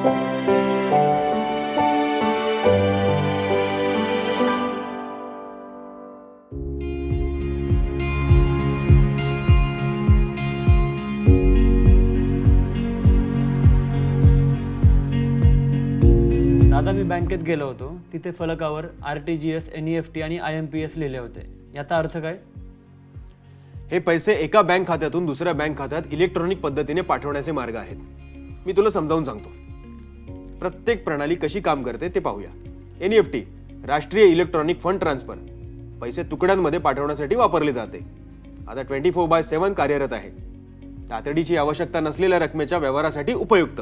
दादा, मी बँकेत गेलो होतो. तिथे फलकावर RTGS, NEFT आणि IMPS लिहिले होते. याचा अर्थ काय? हे पैसे एका बँक खात्यातून दुसऱ्या बँक खात्यात इलेक्ट्रॉनिक पद्धतीने पाठवण्याचे मार्ग आहेत. मी तुला समजावून सांगतो. प्रत्येक प्रणाली कशी काम करते ते पाहूया. NEFT राष्ट्रीय इलेक्ट्रॉनिक फंड ट्रान्सफर पैसे तुकड्यांमध्ये पाठवण्यासाठी वापरले जाते. आता 24/7 कार्यरत आहे. तातडीची आवश्यकता नसलेल्या रकमेच्या व्यवहारासाठी उपयुक्त.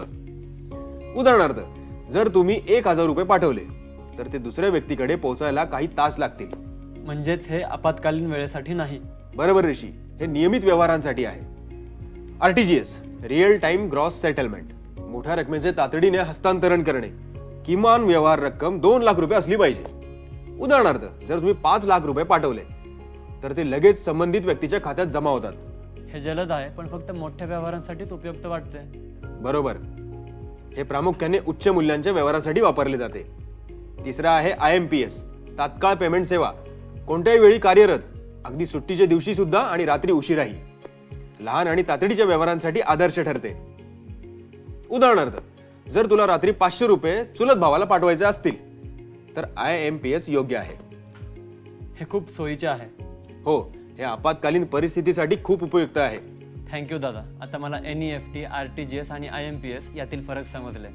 उदाहरणार्थ, जर तुम्ही 1000 रुपये पाठवले तर ते दुसऱ्या व्यक्तीकडे पोहोचायला काही तास लागतील. म्हणजेच हे आपत्कालीन वेळेसाठी नाही. बरोबर ऋषी, हे नियमित व्यवहारांसाठी आहे. RTGS real time gross settlement मोठ्या रकमेचे तातडीने हस्तांतरण करणे. किमान व्यवहार रक्कम 2 लाख रुपये असली पाहिजे. उदाहरणार्थ, जर तुम्ही 5 लाख रुपये पाठवले तर ते लगेच संबंधित व्यक्तीच्या खात्यात जमा होतात. हे जलद आहे, पण फक्त मोठ्या व्यवहारांसाठीच उपयुक्त वाटते. बरोबर, हे प्रामुख्याने उच्च मूल्यांच्या व्यवहारासाठी वापरले जाते. तिसरा आहे IMPS तात्काळ पेमेंट सेवा. कोणत्याही वेळी कार्यरत, अगदी सुट्टीच्या दिवशी सुद्धा आणि रात्री उशिराही. लहान आणि तातडीच्या व्यवहारांसाठी आदर्श ठरते. उदाहरणार्थ, जर तुला रात्री 500 रुपये चुलत भावाला पाठवायचे असतील तर IMPS योग्य आहे. हे खूप सोयीचे आहे. हो, हे आपत्कालीन परिस्थितीसाठी खूप उपयुक्त आहे. थँक्यू दादा. आता मला NEFT, RTGS आणि IMPS यातील फरक समजले.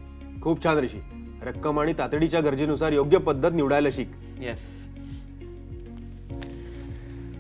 खूप छान ऋषी. रक्कम आणि तातडीच्या गरजेनुसार योग्य पद्धत निवडायला शिक. येस.